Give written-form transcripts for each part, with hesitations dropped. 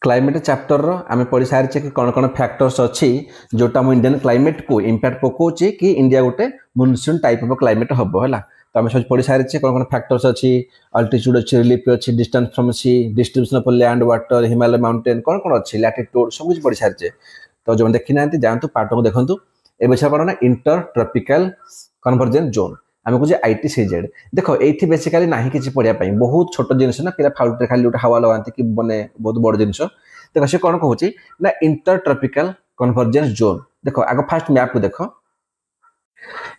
Climate chapter रो आमे पढ़ी सारी कि कौन कौन फैक्टर्स अच्छी जोटा हम इंडियन क्लाइमेट को इंपैक्ट पकोचे कि इंडिया गोटे मॉनसून टाइप ऑफ क्लाइमेट हबो हला। तो आमे सब पढ़ी सारी कौन कौन फैक्टर्स अच्छी अल्टीट्यूड अच्छी रिलीफ अच्छी distance from sea distribution of land water Himalaya mountain कौन कौन अच्छी लैटिट्यूड सब कुछ पढ़ी सारी। तो जो देखी ना जातु पार्ट को देखु ए विषय कौन ना इंटर ट्रॉपिकल कन्वर्जेंस जोन आम कहे ITCZ देख ये बेसिकाली ना कि पढ़ाई बहुत छोट जिन ना पिला फाउटे खाली गोटे हावा लगाती कि मैंने बहुत बड़ जिन देख सी कौन कहूँ ना इंटर ट्रॉपिकल कन्वर्जेंस जोन। देख आग फास्ट मैप को देख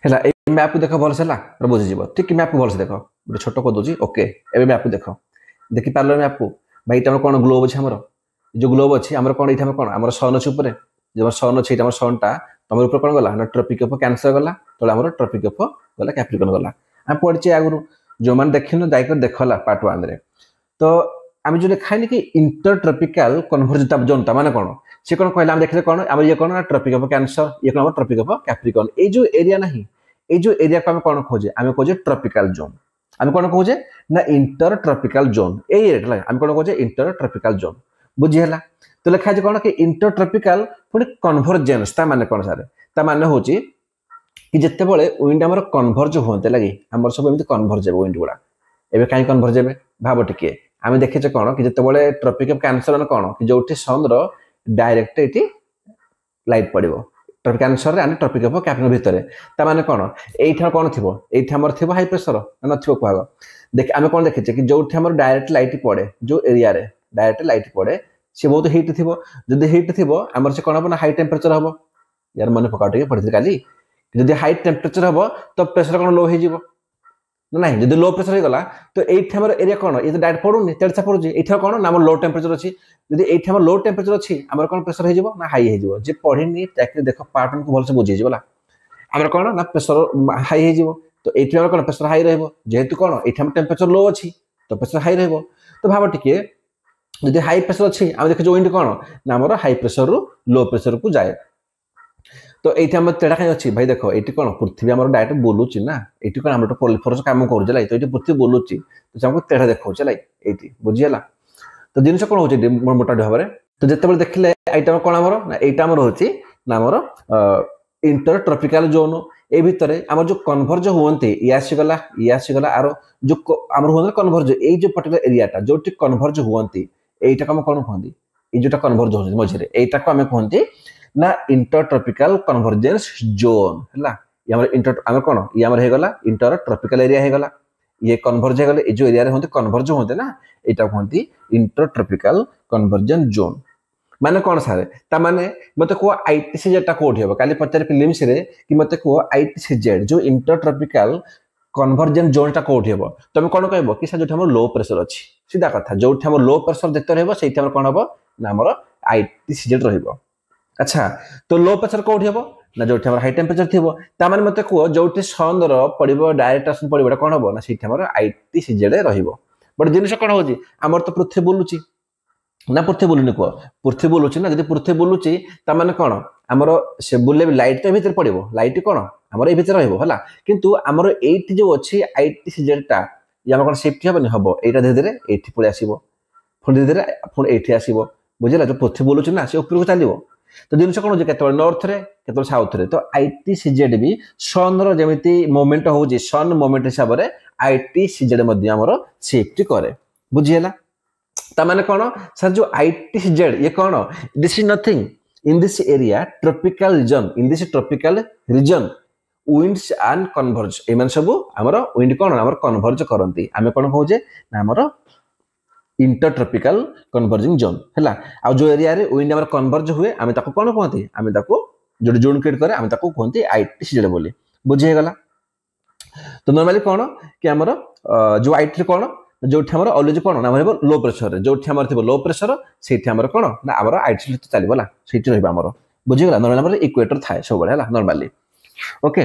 है मैप को देख भलसे बुझीज ठीक मैप को भलसे देख गोटे छोट कदे ओके ए मैप को देख देखी पार्ल मैप को भाई ये कौन ग्लोब अच्छे आमर जो ग्लोब अच्छी आम कौन ये कौन आम सन अच्छे जो सन अच्छे सनटा तुम ऊपर कौन गला ना ट्रॉपिक ऑफ कैंसर गला तो आम ट्रॉपिक ऑफ गला कैप्रिकॉर्न गला आम पढ़े आगु जो मैंने देखिन जाकर देखला पार्ट 1 रे। तो आम जो खाई कि इंटर ट्रॉपिकल कन्वर्जेंस जोन माने कौन सी कौन कहला देखते कौन आम ये कौन ना ट्रॉपिक ऑफ कैंसर ये कौन ट्रॉपिक ऑफ कैप्रिकॉर्न ये जो एरिया नहीं ये जो एरिया को आम कौन खोजे आम खोजे ट्रॉपिकल जोन आम कौन खोजे ना इंटर ट्रॉपिकल जोन ये आम कौन खोजे इंटर ट्रॉपिकल जोन बुझीगला। तो लिखा है कौन कि इंटर ट्रॉपिकल पुणी कन्वर्जेंस माने कौन सारे माने हूँ कि जिते बड़े विंड आम कन्वर्ज होते लगे आम सब एमती कन्वर्ज हे विंड गुड़ा एवं कहीं कन्वर्ज हे भाव टिके आम देखीचे कौन कि जिते ट्रॉपिक ऑफ कैंसर मैंने कौन कि जो सन डायरेक्ट ये लाइट पड़ो ट्रॉपिक कैंसर आने ट्रॉपिक ऑफ कैप्रिकॉर्न भितर माने कौन ये कौन थी ये हाई प्रेशर ना कहग देख आम कौन देखीचे कि जो डायरेक्ट लाइट पड़े जो एरिया डायरेक्ट लाइट पड़े सी बहुत हिट थी जब हिट थी आम से कौन हम ना हाई टेम्परेचर हम यार मन पका टे पढ़ी काली जब हाई टेम्परेचर हम तो प्रेशर कौन लो हो ना जब लो प्रेशर होगा तो ये एरिया कौन ये तो डायरेक्ट पड़ूनी तेरसा पड़ुची ये कौन ना लो टेम्परेचर अच्छी जब ये लो टेम्परेचर अच्छी आम कौन प्रेशर हो ना हाई हो पढ़ी देख पार्ट को भलसे बुझीगला आम कौन ना प्रेशर हाई हो तो ये कौन प्रेशर हाई रेहेतु कौन ये टेम्परेचर लो अच्छी तो प्रेशर हाई तो भाव टिके जब हाई प्रेशर अच्छी आम देखे विंड कौन ना आम हाई प्रेशर रु लो प्रेशर को जाए। तो ये तेढ़ा कहीं अच्छी भाई देख ये कौन पृथ्वी आम डायरेक्ट बुलूची ना ये कौन आम पोलिफरस कम कर तो ये पृथ्वी बुलूची तो आमको तेढ़ा देखा ये बुझीगला। तो जिन कौन हो मोटा भाव में तो जिते देखिले ये कौन आमर ना यहाँ आमर हूँ ना आमर इंटर ट्रॉपिकल जोन ए भितर आम जो कन्वर्ज हुए ये आसीगला आर जो आम हूँ कन्वर्ज ये जो पर्टिकुलर एरियाटा जो कन्वर्ज हुए यहीटा आम कौन कहते ये जो कन्वर्ज हो मझे यहीटा को आम कहते ना इंटर ट्रॉपिकल कन्वर्जेंस जोन है इंटर आम कौन ये होगला इंटर ट्रॉपिकल एरिया होगला ये कन्वर्ज हो गले जो एरिया होते कन्वर्ज होते ना यहाँ कहते इंटर ट्रॉपिकल कन्वर्जेंस जोन माने कौन सारे माने मत कह ITCZ कौटी हम काली पचार फिल्म्स कि मत कह ITCZ जो इंटर ट्रॉपिकल कन्वर्जेंस जोनटा कौटी हम तुम कौन कह कि सर जो लो प्रेशर अच्छी सीधा कथा जो लो प्रेशर जिते रही कौन हम ना आम ITCZ रहा। अच्छा तो लो प्रेशर कौटी हम ना जो हाई टेम्परेचर थी ताने मत कह जो सन पड़ो डायरेक्ट आसन पड़ो कौन हम ना से ITCZ बट जिन कौन हो आमर तो पृथ्वी बुलूची ना पृथ्वी बुलूनी कह पृथ्वी बुलूची ना जब पृथ्वी बुलूची ताने कौन आमर से बुले लाइट तो ये पड़ो लाइट कौन आमर ये रहा किंतु आमर ये जो अच्छी ITCZ टा ये कौन शिफ्ट हेनी हम यहाँ धीरे धीरे ये पलि आसो पुणी धीरे धीरे पुणी ये आसो बुझेगा जो पृथ्वी बुलूची ना से ऊपर को चलो। तो जिन कौन हो नॉर्थ रे के साउथ रे तो ITCZ भी सन रमी मोमेंट हो सन मोमेंट हिसाब से ITCZ आमर शिफ्ट करे बुझीगला। ताने कौन सर जो ITCZ ये कौन this is nothing in this area tropical region in this tropical region winds and converge एम सब आमर विंड कौन आमर कन्वर्ज करती आम कौन कहे ना आमर इंटर ट्रॉपिकल कन्वर्जिंग जोन है आ जो एरिया रे विंड आमर कन्वर्ज हुए आम कौन कहते आम जो जोन क्रिएट करे आम कहते ITCZ बोली बुझीगला। तो नॉर्मली कौन कि आमर जो IT कौन जो अलवेज कौन ना लो प्रेशर जो लो प्रेशर से कौन ना आम ITCZ चलना से रहा बुझीगला। नॉर्मली इक्वेटर थाए सब है नॉर्मली ओके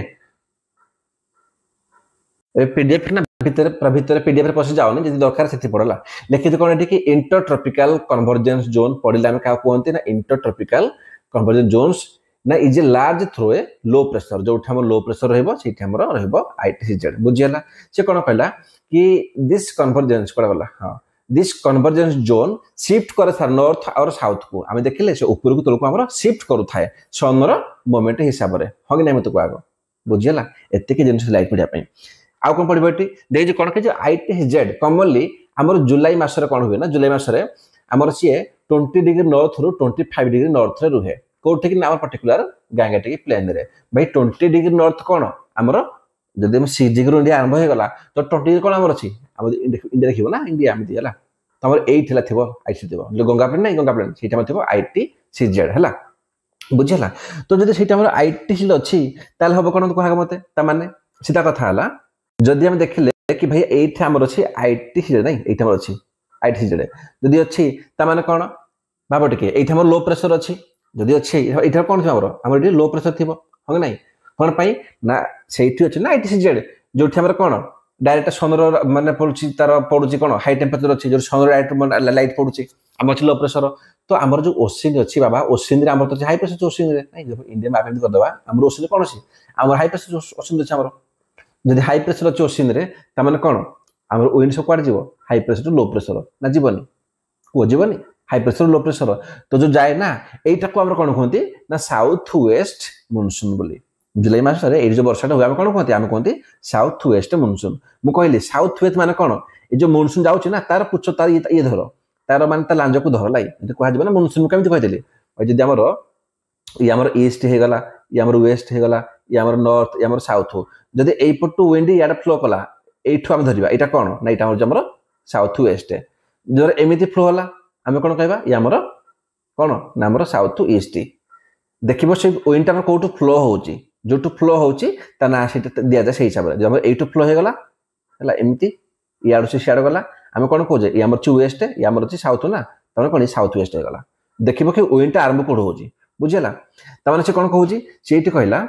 पीडीएफ ना भितर पीडीएफ पशि जाऊनी जब दरकार से पड़ा लिखित कौन कि इंटर ट्रॉपिकल कन्वर्जेंस जोन पढ़े आम क्या कहते ना इंटर ट्रॉपिकल कन्वर्जेंस जोन्स ना is a large through a low pressure जो लो प्रेशर ITCZ बुझीगला। से कौन कहला कि दिस कन्वर्जेंस कौन गला हाँ दिस कन्वर्जेंस जोन शिफ्ट करे सर नॉर्थ और साउथ को आम देखिले से ऊपर को तलक आम शिफ्ट करूए सन मोमेंट हिसाब से हाँ कि नहीं मत कह आग बुझीगला एतिक जिन लाइट पढ़ाई आउ कौन पढ़ो ये देखिए कौन कि ITZ कमनली आमर जुलाई मसरे कौन हुए ना जुलाई मसरे आमर सी 20 डिग्री नॉर्थ रु 25 डिग्री नॉर्थ रे रुहे कौटे कि पर्टिकुलर गांगेटिक प्लेन रे भाई 20 डिग्री नॉर्थ कौन आमर जब 6 डिग्री इंडिया आरंभ होगा तो 20 डिग्री कौन आमर अच्छी इंडिया देखिए ना इंडिया आम है तो आम एट ITC थो जो गंगा प्लेन ना गंगा प्लेन से ITCZ है बुझीगला तो जब से ITC अच्छी हम कौन कह मत सीधा कथा है जदि हम देखिले कि भाई ये आमर अच्छी ITC ना ये अच्छी ITC जदि अच्छी ताने कौन भाव टे ये लो प्रेसर अच्छी जदि अच्छी ये कौन थी आमर लो प्रेसर थी हाँ कि ना कौन पाई ना से अच्छी ना ITCZ जो कौन डायरेक्ट सनर मानने पड़ुची तार पड़ुची कौन हाई टेम्परेचर अच्छी जो सनर डायरेक्ट लाइट पड़ुची आम अच्छी लो प्रेसर तो आमर जो ओसिन अच्छी बाबा ओसिन आम तो हाई प्रेसर ओसिन इंडिया मैप करदे आम ओसिन कौन अच्छी आम हाई प्रेसर ओसिन अच्छे आम जब हाई प्रेसर अच्छे ओसिन मैंने कौन आम विंड सब कौन जीव high pressure to low pressure ना जीवनी कौ जीवनी हाई प्रेसर लो प्रेसर तो जो जाए ना यहीटा को आम कौन कहते ना साउथ वेस्ट मनसून बोली जुलाई मसरे ये जो वर्षा हुए कौन कहते आम कहते साउथ वेस्ट मनसून मुझे कहली साउथ वेस्ट माने कौन ये जो मनसून जाऊँगी ना तार पुछ तार ये धर तार मान तार लांज को धर लाई कह ना मनसून कमी कहली जब आमर ये आमर ईस्ट होगला ये आमर वेस्ट होगला ये आमर नॉर्थ ये आमर साउथ हो जदि यपटू विंड इे फ्लो कला यू आम धरवा यहाँ कौन ना यहाँ हूँ आमर साउथ वेस्ट जो एमती फ्लो है आम कौन कह ये आमर कौन ना आमर साउथ ईस्ट देखो से विंड आम कौटू फ्लो होची जो फ्लो होची ना से दि जाए से हिसाब से जो यू फ्लो होगला है एमती इाड़ू से सियाड़ गला आम कौन कहे ये आमर अच्छी वेस्ट ये आमर अच्छी साउथ ना तमें कौन साउथ वेस्ट होगला देखो कि विंड आरंभ कौट हो बुझीगला तमें से कौन कहूँ से कहला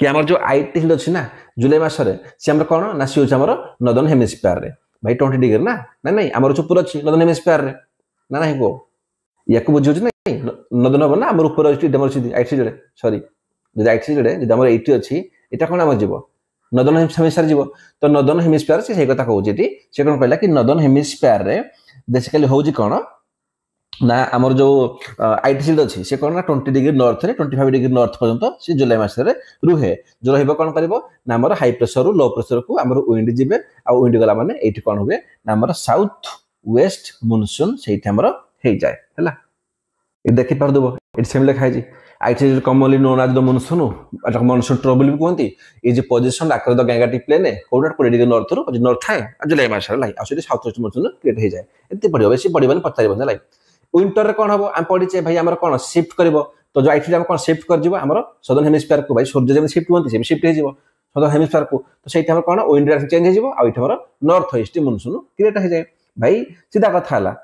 कि आमर जो ITC अच्छी ना जुलाई मसरे सी आम कौन ना सी हूँ आमर नॉर्दर्न हेमिस्फीयर रे भाई 20 डिग्री ना ना आमर ऊपर अच्छी नॉर्दर्न हेमिस्फीयर रे ना ना को या बुझे ना नॉर्दर्न हम ना आम ऊपर अच्छी ITC सॉरी जो ITC जब आम 80 अच्छी यहाँ कौन आम जीव नॉर्दर्न हेमिस्फीयर जीव तो नॉर्दर्न हेमिस्फीयर से कथा कहूँ से कौन कहला कि नॉर्दर्न हेमिस्फीयर रे बेसिकली हूँ कौन ना आमर जो ITC अच्छी से कौन ना 20 डिग्री नॉर्थ रे 25 डिग्री नॉर्थ पर्यंत से जुलाई मसरे रुहे जो रही कौन कर ना आमर हाई प्रेसर लो प्रेसर को आमर विंड जीवे आ विंड गला माने ये कौन हुए ना आमर साउथ वेस्ट मनसून से आमर हो जाए है देखी पारदेव ये सेम लिखाई ITC commonly known as the monsoon monsoon trough भी कहते ये जो पोजिशन आकर द गैंगेटिक प्लेन कौन 20 डिग्री नॉर्थ रू नॉर्थ थाए जुलाई मसरे लाई आ साउथ वेस्ट मनसून क्रिएट हो जाए ये पड़ो बेसी पड़े पचार लाई विंटर कौन हम आम पढ़े भाई आम कौन शिफ्ट कर तो जो ITC कौन शिफ्ट कर आम सदर्न हेमिस्फीयर को भाई सूर्य जब शिफ्ट होती है शिफ्ट हो सदर्न हेमिस्फीयर को तो सही कौन विंड डायरेक्शन चेंज हो नॉर्थ ईस्ट मनसून क्रिएट हो जाए भाई सीधा कथा है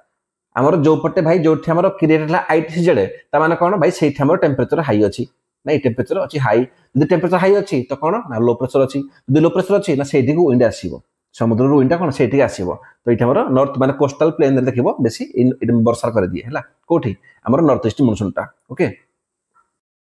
आमर जो पटे भाई जो क्रिएट है ITCZ ताने कौन भाई से टेम्परेचर हाई अच्छी ना टेम्परेचर अच्छी हाई जो टेम्परेचर हाई अच्छी तो कौन ना लो प्रेसर अच्छी जो लो प्रेसर अच्छी ना से विंड आसो समुद्र विंड कौन से आसो तो ये नॉर्थ माने कोस्टल प्लेन देख बेसी वर्षा कर दिए है कौटी आमर नॉर्थ ईस्ट मनसूनटा ओके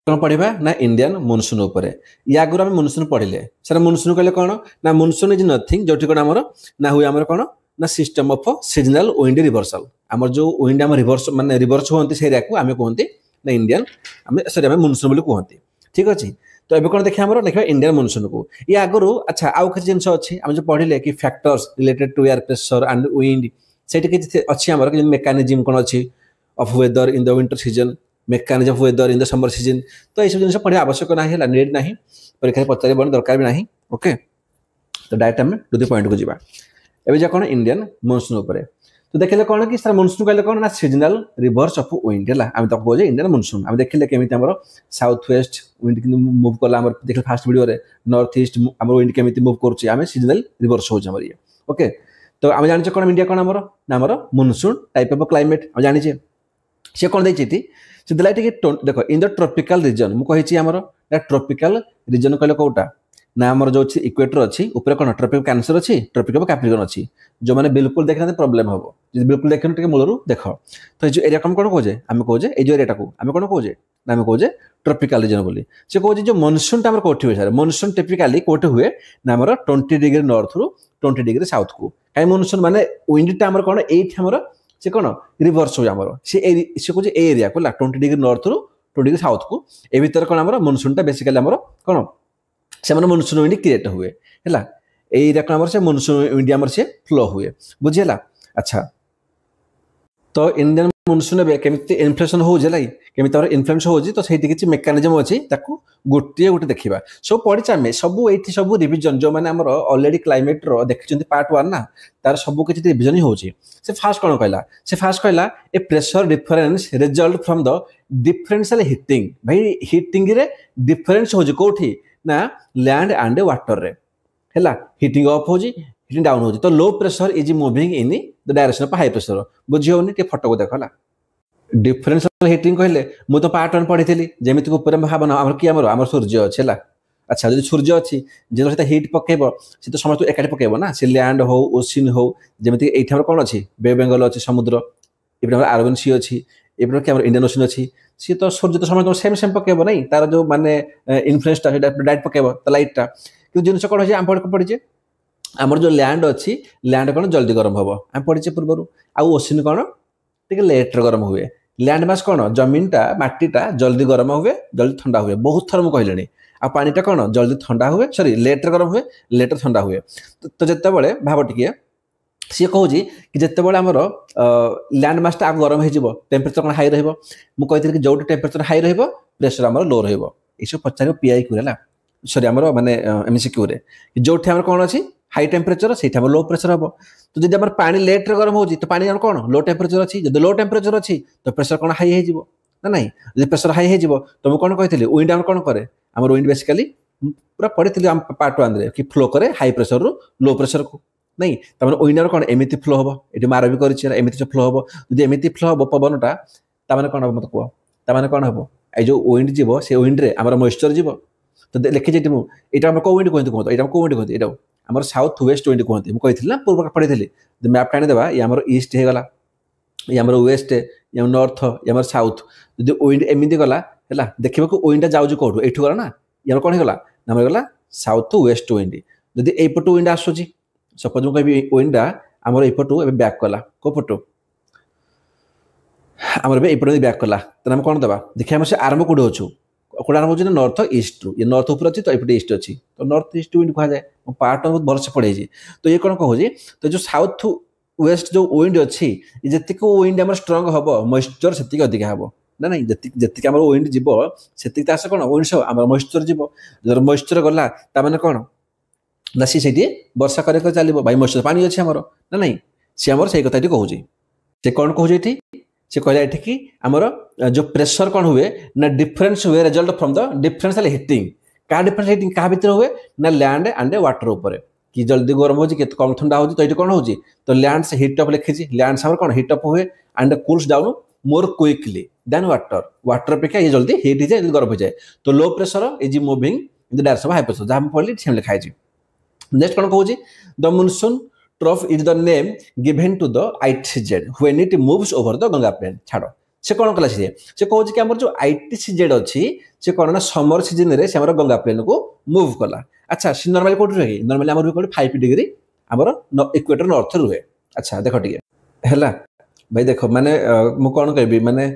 कौन पढ़ा ना इंडियन मनसून उपर या आगुरी आम मनसून पढ़ले सर मनसून कहले कौन ना मनसून इज नथिंग जो कौन आमर ना हुए आमर कौन ना system of seasonal wind reversal आमर जो विंड आम रिवर्स माने रिवर्स होती से एरिया को आम कहते ना इंडियन आम सॉरी आम मनसून बोली कहते ठीक अच्छे तो ये कौन देखिए आम देखा इंडियन मनसून को ये आगुरी अच्छा आउ किसी जिन अच्छी आम जो पढ़ले कि factors related to air pressure and wind से अच्छी आम मेकानिजम कौन अच्छी of weather in the winter season mechanism of weather in the summer season तो ये सब जिन पढ़ा आवश्यक ना है नीड ना परीक्षा पचार दरकार भी ना ओके तो डायरेक्ट आम टू द पॉइंट को जावा एवं जा कौन इंडियन मनसून उपर तो देखिले कौन कि सर मनसून कहले कौन ना सीजनल रिवर्स ऑफ विंड है आम तो कहे इंडियन मनसून आम देखिले केमी आम साउथ वेस्ट विंड कि मुव कला देख फास्ट वीडियो रे नॉर्थ ईस्ट आम विंड केमी मुव करुचे आम सीजनल रिवर्स हो ये ओके तो आम जाने कौन इंडिया कौन आमर ना आमर मनसून टाइप ऑफ क्लाइमेट आम जाने सी कौन देखी से दिला देख इन द ट्रॉपिकल रीजन मुझे आमर ट्रॉपिकल रीजन कहले कौटा ना आमर जो इक्वेटर अच्छी ऊपर कौन ट्रॉपिक कैंसर अच्छी ट्रॉपिक ऑफ कैप्रिकॉर्न अच्छी जो मैंने बिल्कुल देखना प्रोब्लेम हम बिल्कुल देखने मूलर देख तो ये एरिया कौन कहे आम कहे ये एरिया को आम कौन कहे ना आम कहे ट्रपिकल रिजन बोली से कहे जो मनसून टा कौटी हुए मनसून टिपिकाली कौटी हुए ना आम 20 डिग्री नॉर्थ रु 20 डिग्री साउथ को कहीं मनसून माने विंड टा कौन ये से कौन रिवर्स हो से कहे एरिया को 20 डिग्री नॉर्थ रु 20 डिग्री साउथ को ए भीतर कौन आम मनसून टा बेसिकली आम कौन से मनसून विंड क्रिएट हुए है यही से मनसून विंड आम से फ्लो हुए बुझीला। अच्छा तो इंडियन मनसून केमी इनफ्लेसन होमी इनफ्लुएंस हो तो सही किसी मेकानिजम अच्छी गोटे गोटे देखा सब पढ़ी आम सब ये सब रिविजन जो मैंने ऑलरेडी क्लाइमेट देखते पार्ट 1 ना तार सब किसी रिविजन ही होची से फास्ट कौन कहला से फास्ट कहला a pressure difference result from the differential heating भाई हीटिंग रे डिफरेंस हो कोठी ना लैंड एंड वाटर रे हैला हीटिंग अप हो हीटिंग डाउन हो तो low pressure is moving in the direction of high pressure बुझी होनी टे फोटो को देखला डिफरेंशियल हीटिंग कहले मु तो पार्ट 1 पढ़ी थी जेमिति ऊपर भावना आमर कि आमर सूर्य अच्छे है। अच्छा जो सूर्य अच्छी जो सहित हिट पकेब सी तो समस्त एकाठी पकेब ना सी लैंड हो ओशिन हो जमीती ये कौन अच्छी बे बेंगल अच्छी समुद्र ये अरबियन सी अच्छी ये इंडियन ओशिन अच्छी सी तो सूर्य तो समस्त सेम सेम पकेब नहीं तार जो माने इनफ्लुएंसटा डायरेक्ट पकेब तो लाइटा कि जिन कौन आम पढ़ीचे आमर जो लैंड अच्छी लैंड कौन जल्दी गरम हम आम पढ़ीचे पूर्व आउ ओशिन कौन टे लेट्रे गरम हुए लैंड मास कौन जमीनटा मटीटा जल्दी गरम हुए जल्दी ठंडा हुए बहुत थर मुझे कहली आ पानीटा कौन जल्दी ठंडा हुए सॉरी लेट्रे गरम हुए लेट्रे ठंडा हुए तो जितेबाला भाव टे सी कहूँ कि जितेबाला आमर लैंड मासटा आग गरम हो टेम्परेचर कौन हाई रही कि जो टेम्परेचर हाई प्रेशर आम लो रही पचार पीआई क्यू है सॉरी आमर माने एमसीक्यू रे जो कौन अच्छी हाई टेम्परेचर से लो प्रेशर हम तो जब आम पानी लेट्रे गरम हो तो पानी कौन लो टेम्परेचर अच्छी जब लो टेम्परेचर अच्छी तो प्रेशर कौन हाई हो ना नहीं जब प्रेशर हाई हो तो मुझे कौन कही विंड आम कौन करे आम विंड बेसिकली पूरा पढ़ी आम पार्ट 1 रे कि फ्लो करे हाई प्रेशर रु लो प्रेशर को नहीं तमें विंड कौन एमती फ्लो हम ये मार भी करमती फ्लो हम जो एमती फ्लो हम पवनटा तमें कौन हम मत कह तमें कौन हम ये जो विंड जीव से विंड रे आम मॉइस्चर जीव तो लिखी यहाँ आम कौ विंड कहते कहते यहाँ कौ विंड कहते यहाँ आम साउथ वेस्ट विंड कहते मुझे ना पूर्व पढ़ी थी मैप टाणीदेवा ये आम ईस्ट होगला ये आम वेस्ट ये नॉर्थ ये आम साउथ जो विंड एमती गला है देखा विंडा जाऊँ कौटू ये गला ना ये कौन होगा ना गला साउथ वेस्ट विंड जदि यपटू विंड आसूँ सपोज मुझे कह विंडा आमर यपटू ए बैक कला कौ पटू आमर यपट बैक कला तो आम कौन दबा देखिए आम से आरंभ कौटे अच्छू कौन आरंभ हो नॉर्थ ईस्ट रु ये नॉर्थ ऊपर अच्छी तो ये ईस्ट अच्छी तो नॉर्थ ईस्ट विंड कहुए पार्ट बहुत भलसे पढ़े तो ये कौन कहूँ तो जो साउथ वेस्ट जो विंड अच्छी जी विंड आम स्ट्रंग हम मॉइस्चर से अधिक हम ना नहीं जी आम विंड जीव से कौन विंड आम मॉइस्चर जीव जो मॉइस्चर गला ताने कौन ना सी वर्षा कर चलो भाई मॉइस्चर पानी अच्छे आमर ना नहीं सी आमर से कथा कहूँ से कौन कहूँ ये से कहला ये कि आमर जो प्रेशर कौन हुए ना डिफरेंस हुए result from the differential heating क्या डिफरेंस हीटिंग क्या भितर हुए ना लैंड एंड वाटर ऊपर कि जल्दी गरम हो कम ठंडा हो तो ये कौन हो तो लैंड से हीट अप लिखी लैंड से कौन हीट अप हुए and cools down more quickly than water water अपेक्षा ये जल्दी हीट हो जाए जल्दी गरम हो जाए तो low pressure is moving in the direction of high pressure जहाँ पढ़ी से लिखाई नेक्स्ट कौन कहूँ the monsoon trough is the name given to the ITCZ when it moves over the Ganga plain छाड़ से कौन कला से कहूँ कि आमर जो आईटीसीजेड अच्छी से कौन ना समर सीजन रे से गंगा प्लेन को मूव कला अच्छा सी नॉर्मली कौट रहे नॉर्मली आमर भी 5 डिग्री आमर इक्वेटर नॉर्थ रुहे अच्छा देख टे है भाई देख माने मु कौन कह माने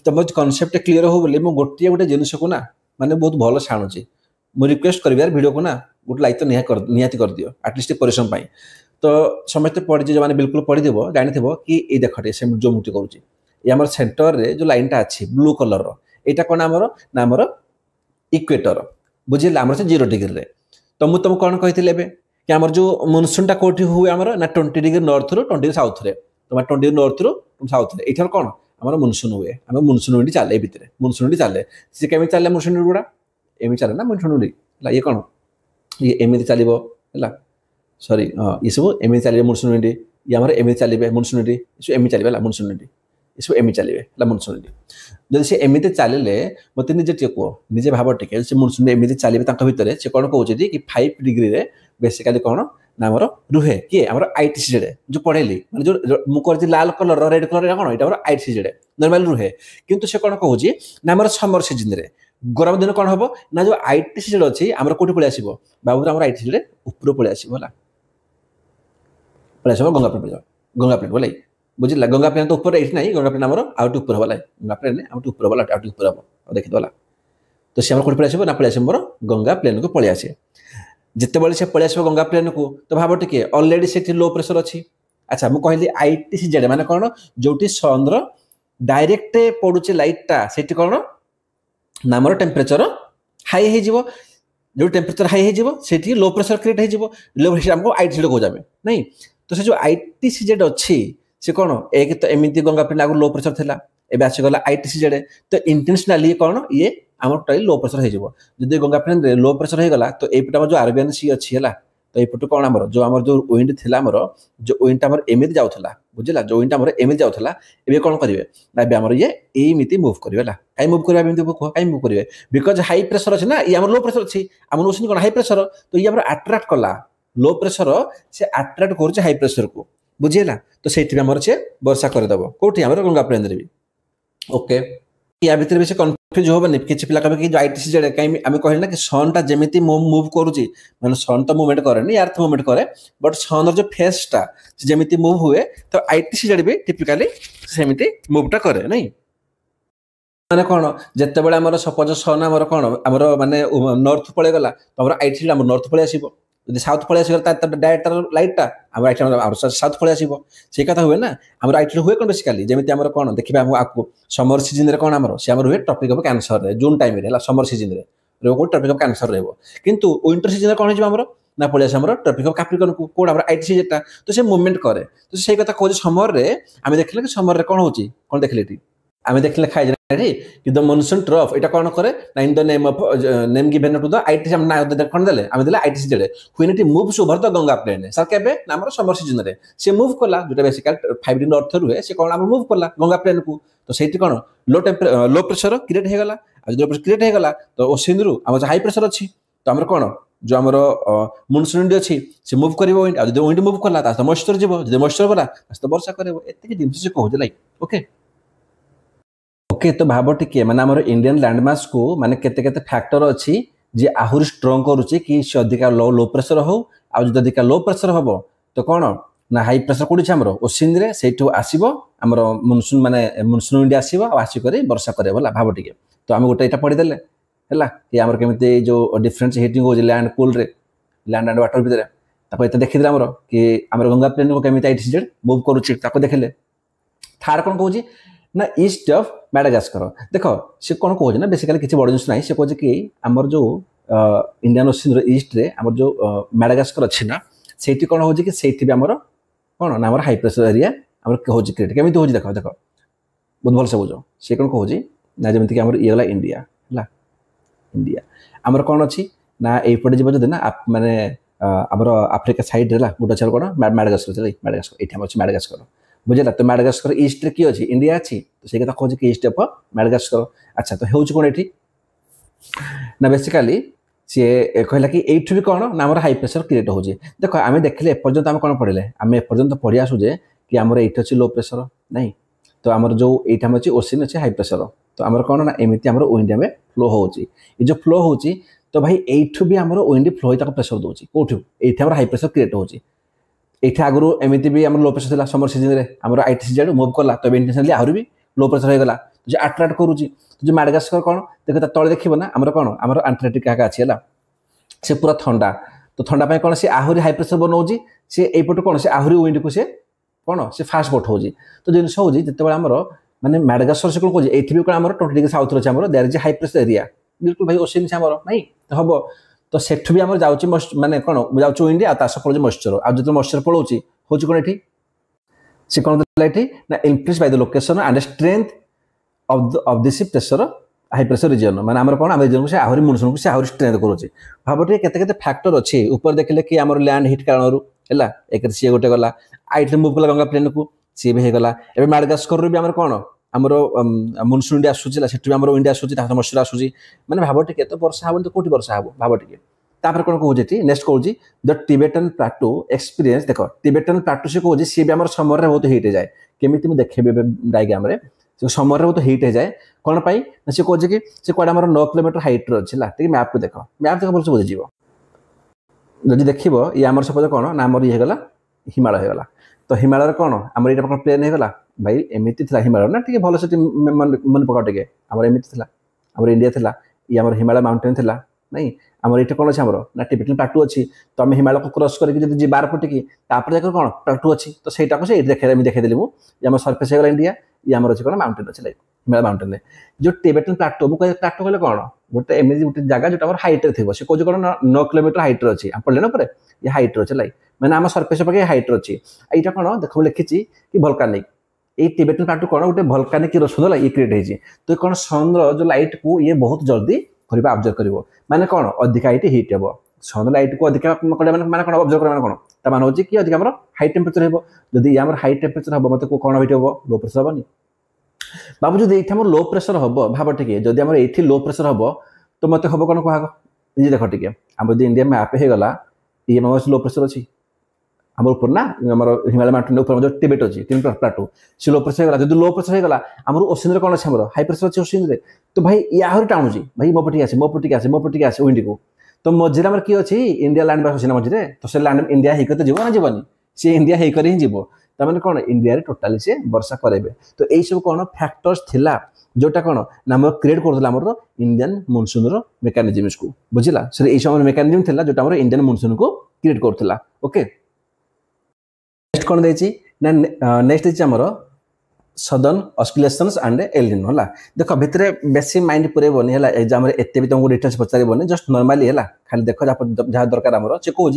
तुम कनसेप्ट क्लीयर हो बोली मुझे गोटे गोटे जिनस को ना माने बहुत भल छाणुची मुझे रिक्वेस्ट करी यार वीडियो को ना गोटे लाइक तो निहाती कर दियो एटलिस्ट परिश्रम पाई तो समस्त पढ़ी जो मैंने बिल्कुल पढ़ी जानी कि ये देखटे से जो मुझे करुँच ये आम सेंटर रे जो लाइनटा अच्छी ब्लू कलर यहाँ कौन आमर ना आमर इक्वेटर बुझे आम से 0 डिग्री रे तो मुझे तुमको कौन कही कि आमर जो मनसूनटा कौटी हुए आमर ना 20 डिग्री नॉर्थ रु 20 डिग्री साउथ रे तो 20 डिग्री नॉर्थ रु साउथ रे ये कौन आमर मनसून हुए आम मनसून विंड चले भितर मनसून विंड चले सी केमी चले मनसून विंड गुड़ा एम चले ना मनसून विंड ये कौन ये एमती चलो है सॉरी हाँ ये सब एमती चलिए मनसून विंड ये आम एमती चलिए मनसून विंड ये एमती चलिए मनसून विंड ये सब एमती चलिए मनसून विंड जब से एमती चलिए मत निजे टे कह निजे भाव टे से मनसून एमती चलिए भितर से कौन कहते कि 5 डिग्री रे बेसिकली कौन ना आमर रुहे किए आमर आईटीसीजेड जो पढ़ेली माने जो मु करछि लाल कलर रेड कलर कोन एटा आमर आईटीसीजेड नॉर्मल रुहे किंतु से कोन कहूछि ना आमर समर सीजन रे गरम दिन कोन हबो ना जो आईटीसीजेड अछि आमर कोठी पळे आसीबो बाबू आमर आईटीसीजेड ऊपर पळे आसीबो होला पळे आसीबो गंगा प्लेन गंगा प्लेन बोलै बुझिला गंगा प्लेन तो ऊपर एठी नाही गंगा प्लेन आमर आउट ऊपर होला गंगा प्लेन आउट ऊपर होला आउट ऊपर हबो देखि दोला तो से आमर कोठी पळे आसीबो ना पळे आसीबो मोर गंगा प्लेन को पळे आसी जिते बळे से पळे आसीबो गंगा प्लेन को तो भाबो टिके ऑलरेडी सेठी लो प्रेशर अछि अच्छा मु कहली आईटीसीजेड माने कोन जोटी चंद्र डायरेक्ट पडुचे लाइट टा सेठी कोन नामर टेम्परेचर हाई हे जीवो जो टेम्परेचर हाई हे जीवो सेठी लो प्रेशर क्रिएट हे जीवो लो प्रेशर हमको आईटीसीजेड को जामे नहीं तो से जो आईटीसीजेड अछि से कोन एक तो एमिति गंगा प्लेन आगु लो प्रेशर थिला एबे आसी गला आईटीसीजेड तो इंटेंशनली कोन ये आमर टोटली लो प्रेशर हे जीवो जदि गंगा प्लेन रे लो प्रेशर हे गला तो एपटा जो अरेबियन सी अछि हला तो एपटो कोन आमर जो विंड थिला आमर जो विंड आमर एमिति जाउथला बुझिला जो विंड आमर एमिति जाउथला एबे कोन करिवे ना एबे आमर ये एमिति मूव करिवेला काई मूव करिवे एमिति काई मूव करिवे बिकॉज़ हाई प्रेशर अछि ना ये आमर लो प्रेशर अछि आमर ओसिन कोन हाई प्रेशर तो ये आमर अट्रैक्ट कला लो प्रेशर से अट्रैक्ट करछ हाई प्रेशर को बुझिला तो सेठी आमर से वर्षा कर दबो कोठी आमर गंगा प्लेन रे भी ओके या भीतर बेसी कंफ्यूज होबनी किछि पिला कहबे कि जो आईटीसीजेड काई आमे कहले ना कि सन टा जेमिति मूव करूची माने सन तो मूवमेंट करे नि अर्थ मूवमेंट करे बट सन जो फेस टा जेमिति मूव हुए तो आईटीसीजेड भी टिपिकली सेमिति मूव टा करे नै माने कोन जत्ते बेले हमर सपोज सन हमर कोन हमर माने नॉर्थ पळे गला तो हमर आईटीसीजेड हमर नॉर्थ पळे आसीबो यदि साउथ पळे आसीबो ता डायरेक्ट लाइट टा हमर आईटीसीजेड साउथ पळे आसीबो से कथा हुए ना हमर आईटीसीजेड हुए कोन बेसिकली जेमिति हमर कोन देखिबा हम आकु समर सीजन रे कोन हमर से हमर हुए टॉपिक ऑफ कैंसर रे जून टाइम रे हला समर सीजन रे को टॉपिक ऑफ कैंसर रहबो किंतु विंटर सीजन रे कोन हिबो हमर ना पळे आसी हमर टॉपिक ऑफ कैप्रिकॉर्न को कोड हमर आईटीसीजेड टा तो से मूवमेंट करे तो से कथा कहू समर रे आमे देखले कि समर रे कोन होची कोन देखले टी आमे देखले खाइ रे कि द मॉनसून ट्रफ एटा कोन करे ना in the name of name given to the ITC हम ना कोन देले आमे देले ITCZ when it moves over the Ganga plain sir केबे ना हमर समर सीजन रे से मूव करला जोटा बेसिकल 5 दिन अर्थ रुए से कोन हम मूव करला गंगा प्लेन को तो सेठी कोन लो प्रेशर क्रिएट हे गला आ जो प्रेशर क्रिएट हे गला तो ओसिन रु हमर हाई प्रेशर अछि तो हमर कोन जो हमर मॉनसून विंड अछि से मूव करबो विंड आ जो विंड मूव करला ता मॉइस्चर जीवो जो मॉइस्चर गला तो वर्षा करबो एते दिन से कहू जे लाइक ओके ओके तो भाबो टिके माने हमर इंडियन लैंडमास को माने केते केते फैक्टर अछि जे आहुर स्ट्रांग करूची कि से अधिक लो प्रेशर हो आ जो अधिक लो प्रेशर हबो तो कोन ना हाई प्रेशर कोडी छ हमर ओसिन रे सेठो आसीबो हमर मॉनसून माने मॉनसून विंड आसीबो आ आसी करे वर्षा करे बोला भाबो टिके तो हम गोटे एटा पढि देले हला कि हमर केमिते जो डिफरेंस हीटिंग हो जे लैंड कूल रे लैंड एंड वाटर भितरे ताको एते देखि हमर कि हमर गंगा प्लेन को केमिते आईटीसीजेड मूव करूची ताको देखले थार कोन कहूची ना ईस्ट ऑफ मेडागास्कर देखो से कोन कहूची ना बेसिकली किछि बड़ जिंस नाही से कहूची कि हमर जो इंडियन ओशन रे ईस्ट रे हमर जो मेडागास्कर अछि ना सेठी कोन होची कि सेठी भी हमर कोन ना हमर हाई प्रेशर एरिया हमर कहूची क्रिएट केमिते होची देखो देखो बहुत भल से बुझो से कोन कहूची ना जेमिति कि हमर इयला इंडिया हला इंडिया हमर कोन अछि ना एपटे जिबो जदि ना माने हमर अफ्रीका साइड रेला गोटा छर कोन मेडागास्कर चलै मेडागास्कर एठी हमर अछि मेडागास्कर बुझला तो मेडागास्कर ईस्ट रे की अछि इंडिया अछि तो से कथा कहूची कि ईस्ट ऑफ मेडागास्कर अच्छा तो हेउची कोन एठी ना बेसिकली से कहला कि एठु भी कोन ना हमर हाई प्रेशर क्रिएट होची देखो आमे देखले पर्यंत हम कोन पढले आमे पर्यंत पढि आसु जे कि हमर एठी अछि लो प्रेशर नहीं तो हमर जो एठी हम अछि ओसिन अछि हाई प्रेशर तो हमर कोन ना एमिति हमर विंड में फ्लो होची ए जो फ्लो होची तो भाई एठु भी हमर विंड फ्लो ताको प्रेशर दोची कोठु एठी हमर हाई प्रेशर क्रिएट होची एठी आगुरु एमिति भी हमर लो प्रेशर थिला समर सीजन रे हमर आईटीसीजेड मूव करला तो इंटेंशनली आहुर भी लो प्रेशर हे गला जे अट्रैक्ट करूची जो मेडागास्कर कोन देखो तळे देखिबो ना हमर कोन हमर अंटार्कटिका का अछि हला से पूरा ठंडा तो ठंडा पे कोन से आहुरी हाई प्रेशर बनौजी से एपट कोन से आहुरी विंड को से कोन से फास्ट बोट होजी तो जिनस होजी जते बेला हमर माने मेडागास्कर से कोन कोजी एठी भी कोन हमर 20 डिग्री साउथ रो छ हमर there is high pressure area बिल्कुल भाई ओशिन छ हमर नहीं तो हबो तो सेठ भी हमर जाउची माने कोन जाउची विंड आ तास पळो मॉइस्चर आ जते मॉइस्चर पळोची होची कोन एठी से कोन देलाइठी ना increase by the location and strength of this pressure high pressure region माने हमर कोन हम रीजन को से आहुरी मॉनसून को से आहुरी स्ट्रेंथ करूची भाबटे केते केते फैक्टर अछि ऊपर देखले कि हमर लैंड हिट कारणरू हैला एक सी गोटे गला आइट मूव कला गंगा प्लेन को सी भी हे गला एबे मेडागास्कर रो भी हमर कोन हमर मॉनसून इंडिया आसुची सेठ भी हमर इंडिया आसुची ता मॉइस्चर आसुची माने भाबटे केते वर्षा हबन तो कोटी वर्षा हबो भाबटे तापर कौन कहूँ नेक्स्ट कहूँ द टिबेटन प्लाटू एक्सपीरियंस देख टिबेटन प्लाटू से कहूँ सी भी आम समर में बहुत हिट हो जाए केमी मुझे देखेबी डायग्राम समर में बहुत हिट हो जाए कौन पाई सी कहूँ कि सी कौन 9 किलोमीटर हाइट अच्छे मैप को देख मैप देख भलसे बुझीज जदि देख ये आम सपोज कौन ना आमर ये होगा हिमालय होगा तो हिमालय कौन आम ये प्लेन होगा भाई एमती हिमालय ना टे भल से मन पका टे आम एमती आम इंडिया थी ये आम हिमालय माउंटेन थी नहीं आमर ये कौन अच्छे आमर ना टिबेटन प्लाटू अच्छी तो आम हिमालय को क्रॉस करके बार फुटिकी जाकर कौन प्लाटू अच्छी तो सहीटा को देखदेली मुझे सर्फेस होगा इंडिया ये आम अच्छे कौन माउंटेन अच्छे लाइक हिमालय माउंटेन जो टिबेटन प्लाटू मुझे प्लाटू कहले कौन गोटे एमती गोटे जगह जो हाइट्रे थी से कौन कौन 9 किलोमीटर हाइट्रे अच्छी आप पढ़ले ना ये हाइट्रे अच्छे लाइक मैंने आम सर्फेस पाखे हाइट्रे अच्छी यहाँ कौन देख लिखी कि भल्कानिक ये टिबेटन प्लाटू कौन गोटे भल्कानिक रसोद ये क्रिएट होती तो कौन सन लाइट को ये बहुत जल्दी ऑब्जर्व कर माने कौन अधिका ये हिट हे सन लाइट को अधिका मैंने कौन ऑब्जर्व कर कौन ता मान होची कि अधिक आम हाई टेम्परेचर हो जदि आम हाई टेम्परेचर हम मतलब कौन हिट हम लो प्रेसर हेनी बाबू जब ये लो प्रेसर हम भाव टे जदि आम ये लो प्रेसर हम तो मत हम कौन कह निजे देख टे आम जब इंडिया मैप होगा ये लो प्रेसर अच्छी आम ऊपर ना आम हिमालय माउंटेन ऊपर जो टिबेट अच्छी टिबेट प्लाटू से लो प्रेसर होगा जब लो प्रेसर होगा आम ओशन कौन अच्छे आम हाई प्रेसर अच्छे ओशन तो भाई ये टाणुची भाई मो पटे आसे मो पटे आसे मो पटे आसे विंड को तो मझे आम किए अच्छी इंडिया लैंड मार्क अच्छी ना मझे तो से लैंड इंडिया होकर तो जीव ना जीवनी सी इंडिया होकर ही जीव तमें कौन इंडिया टोटाली से वर्षा करेंगे तो यही सब कौन फैक्टर्स थिला जोटा कौन ना क्रिएट कर इंडियन मॉनसून मेकानिजम्स को बुझला सर ये समय मेकानिजम थिला जोटा इंडियन मॉनसून को क्रिएट करथिला ओके नेक्स्ट कौन देछि ना नेक्स्ट देछि हमर southern oscillations and El Nino होला देखो भितरे बेसी माइंड पुरेबनी होला एग्जाम रे एते भी तुमको डिटेल्स पचारिबनी जस्ट नॉर्मली होला खाली देखो जहाँ दरकार हमर से कहूँ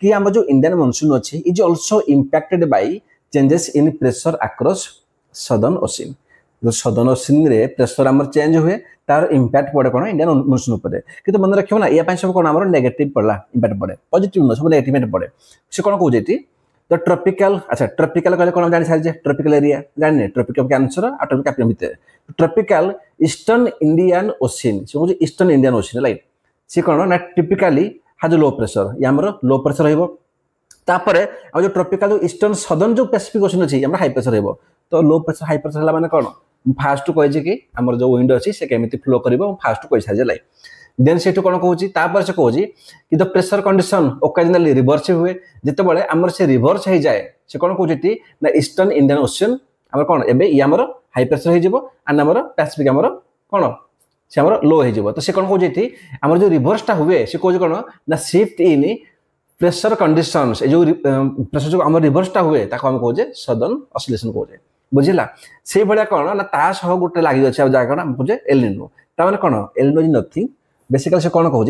कि आम जो इंडियन मॉनसून अच्छी is also impacted by changes in pressure across southern ocean जो सदर्न ओशन रे प्रेशर आम चेंज हुए तार इम्पैक्ट पड़े कौन इंडियन मॉनसून उपर कि मन रखियो ना ये सब कौन आम नेगेटिव पड़ा इम्पैक्ट पड़े पॉजिटिव न सब नेगेटिव पड़े से कौन कहूँ तो ट्रॉपिकल अच्छा ट्रॉपिकल कहले कौन जानि सारी ट्रॉपिकल एरिया जानि ट्रॉपिक ऑफ कैंसर और ट्रॉपिक कैप्टन भितर ट्रॉपिकल ईस्टर्न इंडियन ओशन से कहूँ ईस्टर्न इंडियन ओशन लाइक सी कौन ना टिपिकाली हाज लो प्रेशर ये आमर लो प्रेशर रहिबो तापरे आ जो ट्रॉपिकल जो ईस्टर्न सदर्न जो पैसिफिक ओशन अच्छी आम हाई प्रेशर रहिबो तो लो प्रेशर हाई प्रेशर है माने कौन फास्ट कही कि आमर जो विंड अच्छी से केमिति फ्लो करिवो फास्ट कही सारी लाइक देन से कौन कहूँ तापर से कहूँ कि the pressure condition occasionally reverse हुए जिते बड़े आमर से रिवर्स हो जाए से कौन कहूँ ना ईस्टर्न इंडियन ओशन आम कौन एवं ये आमर हाई प्रेशर हो आमर पैसिफिक आमर कौन से आमर लो हो तो से कौन कहूँ आमर जो रिवर्सटा हुए से कहूँ कौन ना शिफ्ट इन प्रेशर कंडीशन जो प्रेशर जो आम रिवर्सटा हुए आम कहूँ सदर्न ऑस्किलेशन कहूँ बुझला से भाया कौन ना ता सह गोटे लगी अच्छे जगह कौन कहूँ एल निनो तार कौन El Nino is nothing basically से कौन कहूँ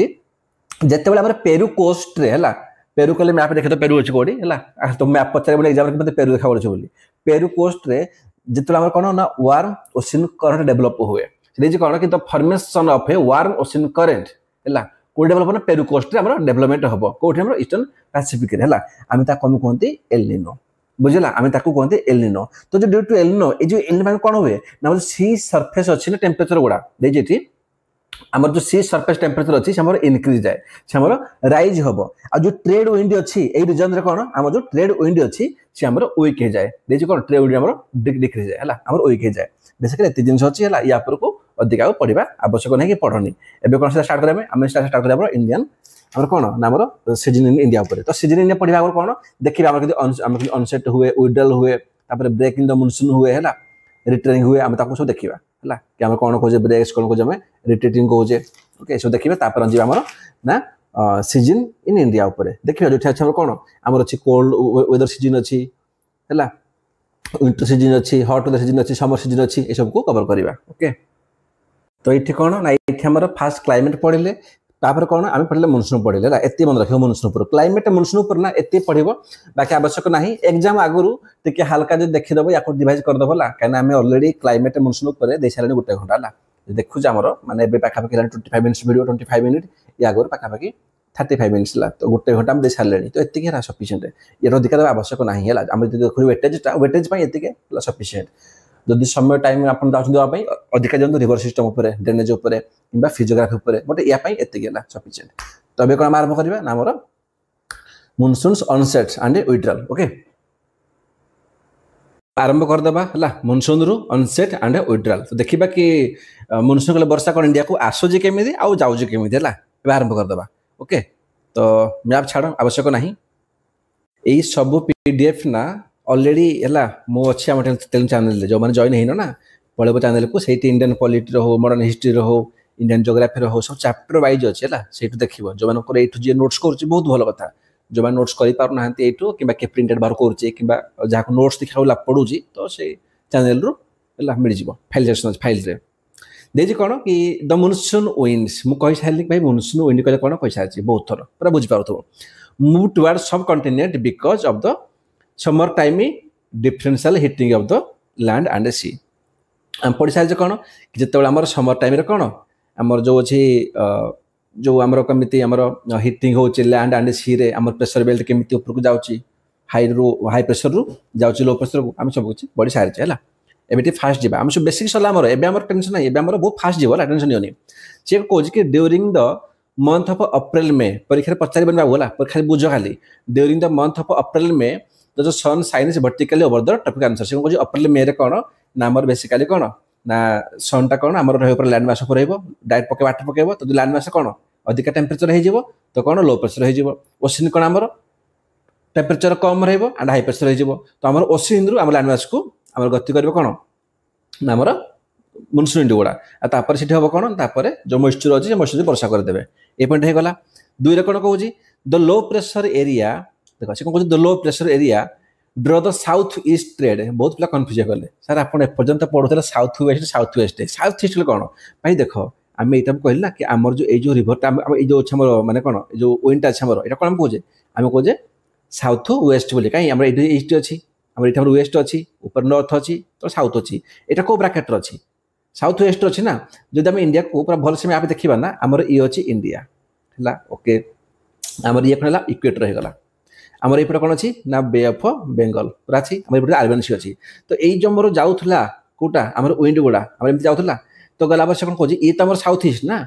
जिते बड़े पेरू कोस्ट रे है पेरू कहले मैप देखे तो पेरू अच्छी कौटी है तो मैप पचार एग्जाम मतलब पेरू देखा पड़े बोली पेरू कोस्ट रे जिते कौन ना वार्म ओशन करंट डेभलप हुए कौन कि formation of a warm ocean current है को डेभलप पेरू कोस्ट रे डेभलपमेंट हम कौटी ईस्टर्न पैसिफिक है आम कहते एल निनो बुझला आम कहते एल निनो तो जो ड्यू टू एल निनो ये एल निनो कौन हुए ना सी सरफेस अच्छी ना टेम्परेचर गुड़ा देखिए आमर जो सी सरफेस टेम्परेचर अच्छी से इनक्रीज जाए से राइज हम आ जो ट्रेड विंड अच्छी यही रिजन रे कौन आम जो ट्रेड विंड अच्छी से वीक हो जाए देखिए कौन ट्रेड विंड डिक्रीज जाए है वीक हो जाए बेसिकली एत जिन अच्छी है या को अधिक पढ़ा आवश्यक नहीं कि पढ़नी एवं कौन स्टार्ट करेंगे आम स्टार्ट करें इंडियन आम कौन ना आम सीजन इन इंडिया तो सीजन इंडिया पढ़ा कौन देखिए आम अनसेट हुए विड्रॉल हुए ब्रेक इन द मॉनसून हुए है रिटर्निंग हुए आम सब देखा है कि आम कौन कहे ब्रेक्स कौन कहे रिट्रीटिंग कहे ओके सब देखिए तापर जी आम ना सीजन इन इंडिया उपर देखिए जो अच्छे कौन आमर अच्छी कोल्ड वेदर सीजन अच्छी है विंटर सीजन अच्छी हॉट वेदर सीजन अच्छी समर सीजन अच्छी ये सब को कवर करवा ओके तो ये कौन ना ये आम फास्ट क्लाइमेट पढ़ले तापर कौन आम पढ़ले मॉनसून पढ़ले एत मन रख मॉनसून पर क्लाइमेट मॉनसून पर ना एत पढ़ बाकी आवश्यक ना एग्जाम आगु टे हल्का जो देखीदेव या डिवाइज करदेव कहीं आम अलरेडी क्लाइमेट मॉनसून पर दे सारे गोटे घंटा है देखुचे आमर माने पाखापाखि 25 मिनिट्स वीडियो 25 मिनिट या आगे पाखापाखि 35 मिनिट्स है तो गोटे घंटा दे सारे तो ये सफिसीयंट ये अधिक देवा आवश्यक ना है आम देखो वेटेजटा वेटेज ये सफिसीयंट जदि समय टाइम आप देवाई अधिक दिखाते रिवर सिस्टम ड्रेनेज कि फिजियोग्राफी बट यापाई एत सफिसीयंट तो अब कौन आरंभ करवा ना आमर monsoons onset and withdrawal okay आरंभ करदेबा है मॉनसून रु ऑनसेट एंड विड्रॉल तो देखा कि मॉनसून कले वर्षा कौन इंडिया को आसूची केमी आउ जाऊँ केमी है आरंभ करदेबा ओके तो मैप छाड़ आवश्यक ना यही सब पीडीएफ ना ऑलरेडी है मु अच्छी आम तेलुगु चैनल जो मैंने जॉइन होना ना पड़े चैनल को सही इंडियन पॉलिटी हो मॉडर्न हिस्ट्री हो इंडियन ज्योग्राफी हो सब चैप्टर वाइज अच्छे है से देख जो मैंने ये नोट्स कर बहुत भल कथा जो मैंने नोट्स करना यू कि प्रिंटेड बाहर करुचे कि जहाँ नोट्स देखा पढ़ुची तो से चैनल रू मिल जाव फाइल देखिए कौन कि द मॉनसून विंड्स मुझे सारी भाई मॉनसून विंड कहले कौन कही सारी बहुत थर पूरा बुझीपार move toward subcontinent because of the summer time differential heating of the land and sea आम पढ़ी सारी कौन कि जिते आम समर टाइम कौन आमर जो अच्छी जो आमर कमी आमर हिटिंग हो लैंड एंड सी रे आमर प्रेशर बेल्ट केमी ऊपर जाऊँगी हाई प्रेशर रू जाऊँगी लो प्रेशर को आम सब कुछ पढ़ी सारी है एमती फास्ट जा आम सब बेसिक सरला एवं टेंशन ना एवं बहुत फास्ट जीव टेंशन नहीं सी कौन कि during the month of April में परीक्षा पचार बाबू है खाली बुझ खाली during the month of April में जो sun shine vertically over the tropic Cancer से कौन अप्रैल मे रे कौन ना आम बेसिकली कौन ना सनटा कौन आम लैंड मास पर डायरेक्ट पके वाटर पकेब तो लैंड मास कौन अधिक टेम्परेचर हो तो कौन लो प्रेशर हो ओसिन कौन आम टेम्परेचर कम रहा हाई प्रेशर हो तो आम ओसिन रु आम लैंड मास को आम गति कर कौन ना आमर मॉनसून विंड गुड़ा तापर से हम कौन तापर जो मॉइस्चर अच्छी मॉइस्चर वर्षा करदे ये पॉइंट होगा दुई कौन कौन द लो प्रेशर एरिया देख से कौन द लो प्रेशर एरिया ड्र द साउथ ईस्ट ट्रेड बहुत पिला कन्फ्यूज कले सर आप एपर्तंत पढ़ुते साउथ वेस्ट साउथ ईस्ट कौन भाई देख आम ये कहली ना कि आमर जो ये रिभरटा जो अच्छे मानने कौन जो विंड अच्छे आमर यहाँ कौन कहे आम कहे साउथ वेस्ट बोली कहीं आम ईस्ट अच्छी आम ये वेस्ट अच्छी ऊपर नॉर्थ अच्छी तो साउथ अच्छी यहाँ कौ ब्राकेट अच्छी साउथ वेस्ट अच्छी ना जब आम इंडिया को पूरा भल से मैप देखा ना आमर ये अच्छी इंडिया है ओके आमर ये कौन है इक्वेटर होगा आमर ये कौन अच्छी ना बे ऑफ बेंगल पूरा अच्छी आम ये आरबियन सी अच्छी तो यही जो मोर जाऊला कौटा आम विंड गुड़ा आम एमती जाऊला तो गला वर्ष कौन कहे ये तो आम साउथ ईस्ट ना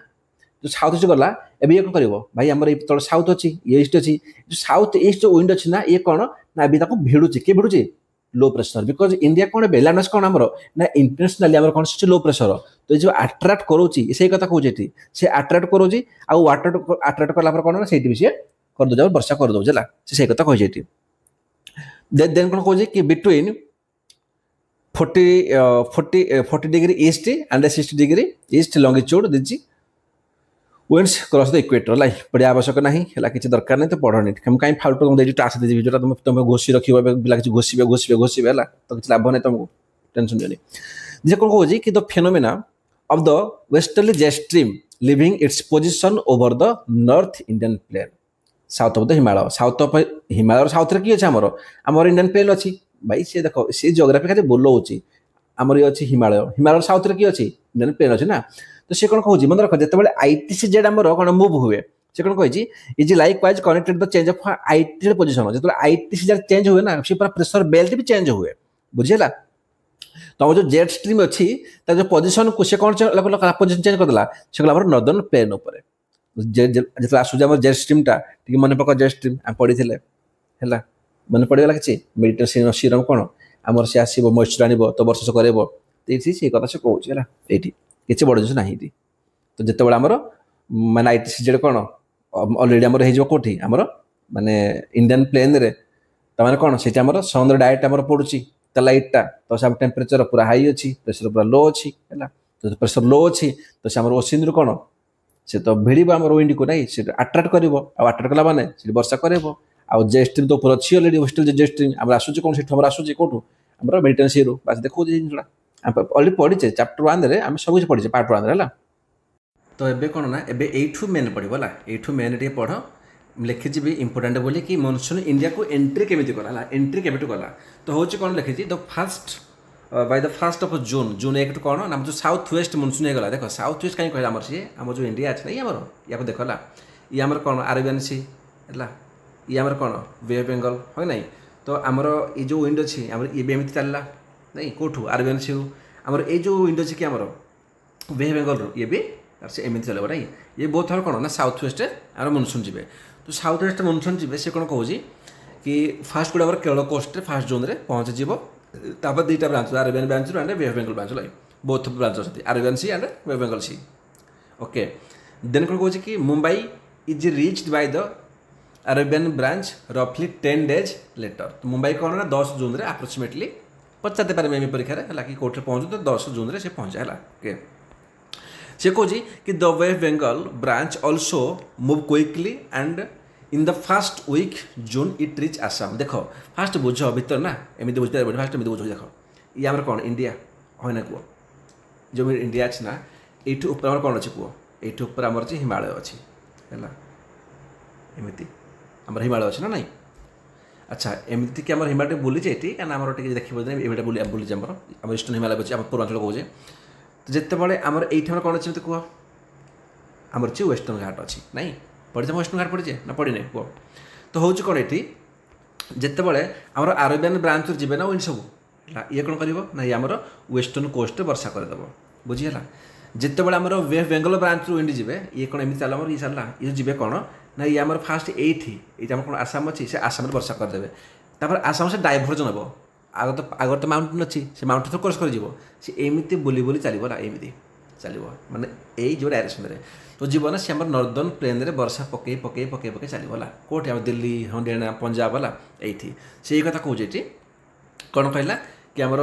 जो साउथ ईस्ट गला एवं ये कौन कर भाई आम ये तल साउथ अच्छी ये ईस्ट अच्छी जो साउथ ईस्ट जो विंड अच्छी ना ये कौन ना अभी भिड़ुची किए भिड़ुची लो प्रेशर बिकज इंडिया कौन लैंड मास कौन आमर ना इंटरनेशनली आम कौन लो प्रेशर तो जो आट्राक्ट करोची से कथा कहे से आट्राक्ट करोची आउ वाटर आट्राक्ट कला कौन ना से सी करदे वर्षा करदे से कथा कहे देन कौन कहे कि between 40 degree east and 60 degree east longitude दीजिए winds cross the equator like पढ़िया आवश्यक ना है किसी दरकार नहीं तो पढ़नी हम कहीं फाल्टू तुम टास्क देवी जो तुम घोषी रख पिला किसी घोषे है तो किसी लाभ नहीं तुमको टेंशन नहीं जे कौन कहे कि the phenomena of the westerly jet stream living its position over the north Indian plain south of the Himalaya south किए अच्छे आमर इंडियन प्लेन अच्छी भाई सी देख सी जियोग्राफी खाली बोलाऊँ आमर ये अच्छी हिमालय साउथ किए अच्छी इंडियन प्लेन अच्छी ना तो सी कौन कहे मन रख जो आईटीसी जेड आम कौन मुव हुए से कौन कही is like wise connected the change of IT position जो आईटीसी जेड चेंज हुए ना सी पूरा प्रेशर बेल्ट भी चेंज हुए बुझेगा तो जो जेट स्ट्रीम अच्छी जो पोजिशन को से कौन पोजिशन चेंज करदेला से गला नॉर्दर्न प्लेन उपर जो आसूम जेट स्ट्रीमटा मन पक जेट स्ट्रीम आम पढ़ी है मन पड़ेगा कि मेडिटेशन सीरम कौन आमर से आसो मॉइस्चर आन तो वर्ष कर कथा से कहूँ ये किसी बड़ जिन ना तो जिते बड़े आमर माने आईटीसी जेड कौन अलरेडी आमर हो कौटी आमर माने इंडियन प्लेन रे तो कौन से सन डायरेक्ट आमर पड़ुची लाइटा तो से टेम्परेचर पूरा हाई अच्छी प्रेशर पूरा लो अच्छी है तो प्रेशर लो अच्छी तो से आमर ओसिन रु कौन से तो भिड़ आमर विंड को नहीं से आट्राक्ट कर आट्राक्ट कला माने वर्षा कर आउ जे स्ट्रीम तो ऊपर अच्छी अलरेडी होस्टेल जे स्ट्रीम आम आसूँ कौन से आसूँ कौटू आम मेडिटेन सी रू बास देखो जिनटा अलरेडी पढ़ीचे चैप्टर 1 रे आम सब कुछ पढ़ीचे पार्ट 1 रे तो एबे कौन ना एबे एठू मेन पढ़ो है एठू मेन टे पढ़ लिखी भी इंपोर्टाट बोली कि मॉनसून इंडिया को एंट्री केमी कला एंट्री केमी कला तो हूँ कौन लिखी the fast by the fast of June 1 कौन ना जो साउथ वेस्ट मॉनसून होगा देख साउथ वेस्ट कहीं कहला आम सी आम जो इंडिया अच्छे ना आमर या देखला ये आमर कौन अरेबियन सी है ये आमर कौन बे ऑफ बेंगल है ना तो आमर ये जो विंड अच्छी आम ये भी एमती चलला नहीं कौटू अरेबियन सी आमर ये जो विंड अच्छी कि आमर बे ऑफ बेंगल ये भी से एमती चलो राइट ये बहुत थर कौन ना साउथ वेस्ट आम मनसून जी तो साउथ वेस्ट मनसून जी से कौन कौन कि फास्ट गोटे केरल कोस्ट फास्ट जोन में पहुँची तापर दुईटा branch Arabian branch and bay of Bengal branch like both branch अच्छी Arabian sea and bay of Bengal sea okay then कौन कौन कि Mumbai is reached by the Arabian branch रफली 10 days लेटर तो मुंबई कौन ना 10 जून में अप्रोक्सीमेटली पचाते पारे मेमी परीक्षा है कि कोर्ट पहुँचू तो 10 जून में से पहुँचा है ओके से कौन कि the bay of Bengal branch also move quickly and in the first week June it reach Assam देख फास्ट बुझ भर ना एमती बुझे फास्ट एमती बुझ देख ये आम कौन इंडिया है ना कह जो इंडिया अच्छी ना ये ऊपर कौन अच्छे कह ये ऊपर आमर अच्छी हिमालय अच्छी है एमती आम हिमालय अच्छे ना नाई अच्छा एमती कि आम हिमालय बुलीचे ये क्या आम देखिए बुलीचे आम ईस्टर्न हिमालय अच्छे आम पूर्वांचल कहे तो जितेबाला आमर ये कौन अच्छे कह आमर अच्छी वेस्टर्न घाट अच्छी नाई पढ़े वेस्टर्न घाट पढ़े ना पढ़ी नहीं कह तो हूँ कौन ये जितेबाला आमर अरेबियन ब्रांच जी ना विन सब ये कौन कर ना ये आमर वेस्टर्न कोस्ट वर्षा करदेव बुझीगला जितेबाला आमर bay of Bengal branch wind जी ये कौन एमती चल ये चलला ये जी कौन ना ये आमर फास्ट ये कौन आसाम अच्छी से आसाम वर्षा करदे तापर आसाम से डाइभर्जन हम आगर तो माउंटेन अच्छी से माउंटेन तो क्रॉस कर एमती बुली बुली चलो एमती चलो माने यही जो डायरेक्शन में तो जीव ना सी आम नॉर्दर्न प्लेन में वर्षा पकई पकई पकई पकई चलगला कौटे आम दिल्ली हरियाणा पंजाब वाला ये से कथा कहे ये कौन कहला कि आमर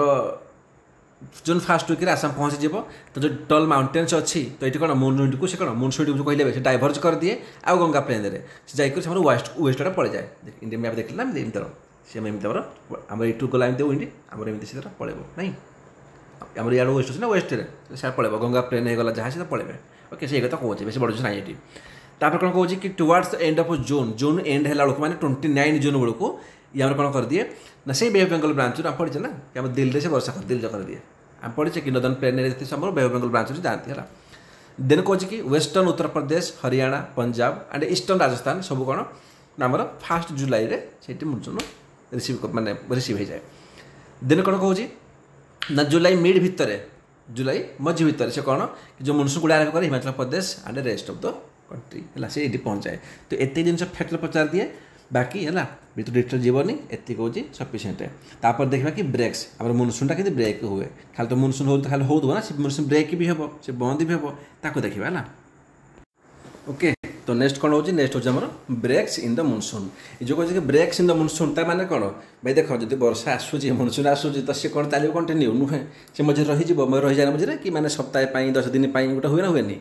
जो फास्ट वीक आसाम पहुँची तो जो टल माउंटेन्स अच्छी तो ये कौन मुनसुन को कौन मुनसुन जो कहले से डाइभर्ज कर दिए आउ गंगा प्लेन में से जाकर वेस्ट आड़े पड़े जाए इंडिया मैप देखले ना एमती सी एमती आम यू गला एमती विंड आम एमती से पड़े नहीं आम इे वेस्ट अच्छे ना वेस्ट से पड़े गंगा प्लेन हो गला जहाँ से पड़े ओके से कथा कहे बेस बड़ ना ये तापर कौन कहे कि towards the end of June and है मैंने 29 जून बेलू ये आम कौन कर दिए ना से बे ऑफ बेंगल ब्रांच आम पढ़े ना कि आम दिल्ली से वर्षा दिल्ली कर दिए आम पढ़े कि नॉर्दर्न प्लेन में समय बे ऑफ बेंगल ब्रांच जाती है देन कहे कि western Uttar Pradesh Haryana Punjab and eastern Rajasthan सब कौन आमर फास्ट जुलाई में से मनसून रिसीव माने रिसीव हो जाए देन कौन कहे ना जुलाई मिड भितर जुलाई मझी भितर से कौन जो मनसून गुड़ा आरंभ करे Himachal Pradesh and rest of the country है से ये पहुँचाए तो एत जिन फैक्टर पचार दिए बाकी है तो डिटेल जीवनी एति कौन सफिसीयंट तापर देखा कि ब्रेक्स आम मनसूनटा कि ब्रेक हुए खाली तो मनसून हो खाली हो ना से मनसून ब्रेक भी हम से बंद भी हम ताको देखा है ओके तो नेक्स्ट कौन हो नेक्स्ट हो ब्रेक्स इन द मनसून ये जो कहे ब्रेक्स इन द मनसून ता माने कौन भाई देख जो वर्षा आसूँ मनसून आसूँ तो सी कौन चलो कंटिन्यू नुहे से मझे रही रही जाए मझे कि मैंने सप्ताह 10 दिन गोटे हुए ना हुए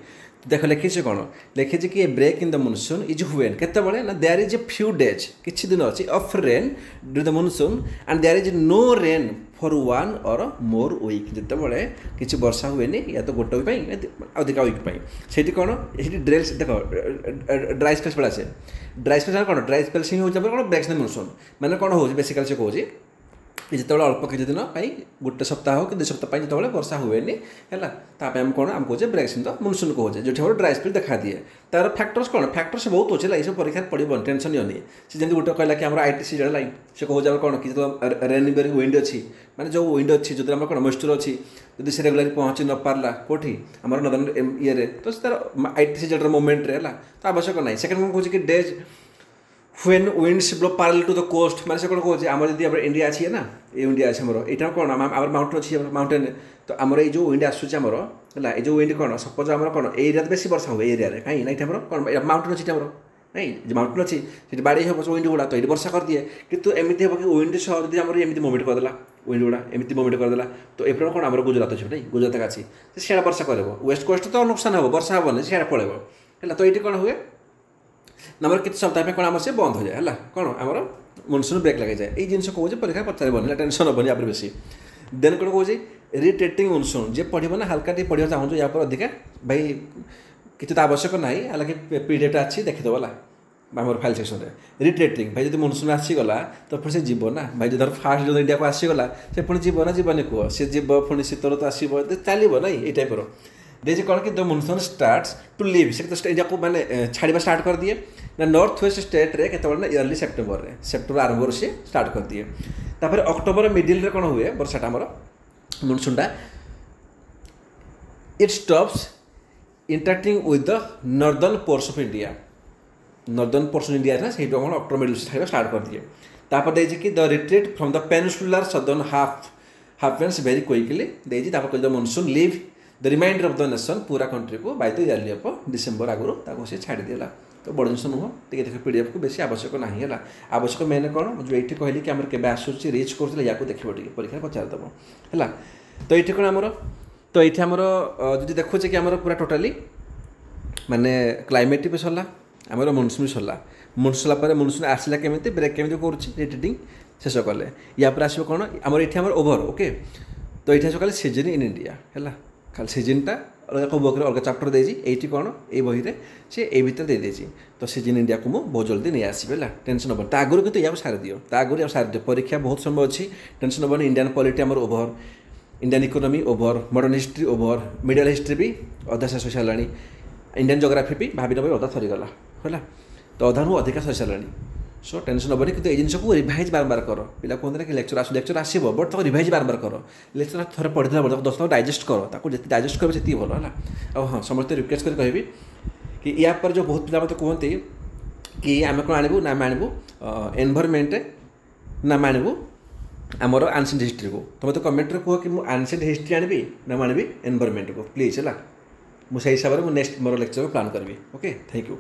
देख लिखी कौन लिखी कि break in the monsoon is हुए केतबले ना there is a few days किसी दिन अच्छी off rain due the monsoon and there is no rain for 1 or more week जितेबाला किसी वर्षा हुए या तो गोटे वीक अधिका वीक से कौन ये ड्रेस देख ड्राई स्पेस बेला से ड्राई स्पेस कौन ड्राई स्पेस ही होता कौन ब्रेक्स इन द मनसून मैंने कौन हो बेसिकली से कहे जिते अल्प किसी दिन गोटे सप्ताह कि 2 सप्ताह जो वर्षा हुए है आम कौन आम कहे ब्रेक्स इन द मनसून कहे जो ड्राई स्पेल देखा दिए तार फैक्टर्स कौन फैक्टर्स बहुत अच्छे ये सब परीक्षा पड़ो टेंशन नहीं से जमी गोटे कहला कि आम ITC लाइन से कहे कौन कि रेन बेरिंग विंड अच्छी मैंने जो विंड अच्छी जो कौन मॉइस्चर अच्छी जो से रेगुलर पहुँची न पार्ला कौटी आम नॉर्दर्न ये तो ITC जेटर मोमेंट है तो आवश्यक ना सेकेंड कौन कहे कि days when winds blow parallel to the coast माने से कौन कहे आम यदि इंडिया अच्छी है ना ये इंडिया अच्छे आमर यहाँ कौन आम माउंटेन अच्छी माउंटेन तो आमर ये जो विंड आसूँ आमर है ये जो विंड कौन सपोज आम कौन एरिया बेस वर्षा हुए एरिया कहीं ना ये कौन माउंटेन अच्छी आमर नहीं जो माउंटेन अच्छी से बाड़ी हम विंड गुड़ा तो ये वर्षा कर दिए कि एमती हम कि विंड सह जब आम एमती मुवमेंट करदेला विंड गुड़ा एमती मुवमेंट करदेला तो ये कौन आम गुजरात अच्छे नहीं गुजरात अच्छी से वर्षा कर वेस्ट कोस्ट तो नुकसान हम वर्षा हेनी से पड़ेगा है तो ये कौन हुए नंबर कितने सप्ताह कौन आम से बंद हो जाए है कौन आमर मनसून ब्रेक लगे जाए ये जिन कहे परीक्षा पचारे टेंशन हेनी आप बेसी देन कौन कहे रिट्रेटिंग मनसून जे पढ़ो ना हल्का टे पढ़ा चाहूँ या पर अधिका भाई किसी तो आवश्यक ना हालांकि पीडीएफ अच्छी देखीदेव आम फाइल सेक्शन में रिट्रेटिंग भाई जो मनसून आसीगला तो पुणी से जीव ना भाई जो फास्ट जो इंडिया को आसीगला से पुणी जीव ना जीवन कह सी जीव पुणी शीत ऋतु आसो चलो ना ये टाइप देखिए कौन कि the monsoon starts to leave से तो इंडिया को मैंने छाड़ा स्टार्ट कर दिए ना नॉर्थ वेस्ट स्टेट रे केतबले ना अर्ली सेप्टेम्बर आरंभ से स्टार्ट कर दिए तापर अक्टोबर मिडिल रे कौन हुए वर्षाटा आमर मनसूनटा it stops interacting with the northern parts of India northern parts of India ना से अक्टोबर मिडल स्टार्ट कर दिए तापर देखिए कि the retreat from the peninsular southern half very quickly देखिए तापर the monsoon leave the reminder of the nation पूरा कंट्री को by the early of December आगुरी से छाड़ी देला तो बड़ जिन नुह टे देख पीडीएफ को बेसी आवश्यक ना है आवश्यक मेन कौन जो ये कहली कि आम के आसूँ रिच कर या देखो टे परीक्षा पचारदेव है तो ये कौन आमर तो ये आमर जो देखुचे कि आमर पूरा टोटाली माने क्लाइमेट भी सरला आमर मनसून भी सरला मनसून सरला मनसून आसला केमी ब्रेक केमी करुँच शेष कले या आसो कौन आमर ये आमर ओभर ओके तो ये आसो कले सीजन इन इंडिया है खाली सीजनटा अलग बुक अलग चैप्टर देजी ये कौन ये बही में सी ये भितर दे देजी तो सीजन इंडिया को मुझे बहुत जल्दी नहीं आसबे है टेंशन हम आगुरी कितु या सारी दियो आगुरी या सारी दियो परीक्षा बहुत समय अच्छी टेंशन हम इंडियन पॉलिटी आमर over Indian economy over modern history over medial history भी अधा शेष हो सारा इंडियन जोग्राफी भी भाभी नब अधा सरीगला है तो अधा अधिका सरी सारा सो टेंशन हेनी कि जिन को रिभाइज बार कर पिला कहते कि लेक्चर आसो बट तक रिभाइज बार कर लेक्चर थोड़े पढ़ी 10 थर डाइजेस्ट कर डाइजेस्ट कर से भल है हाँ समस्त रिक्वेस्ट कर कहबी कि या पर जो बहुत पिला मत कहते कि आम कौन आणबू ना आम आणबू एनवायरमेंट ना आम आणबू आमर एंशिएंट हिस्ट्री को तो मत कमेंट कह कि मुझे एंशिएंट हिस्ट्री आणबी ना आणबी एनवायरमेंट को प्लीज है मुझे हिसाब से नेक्स्ट मोर लेक्चर को प्लान करी ओके थैंक यू।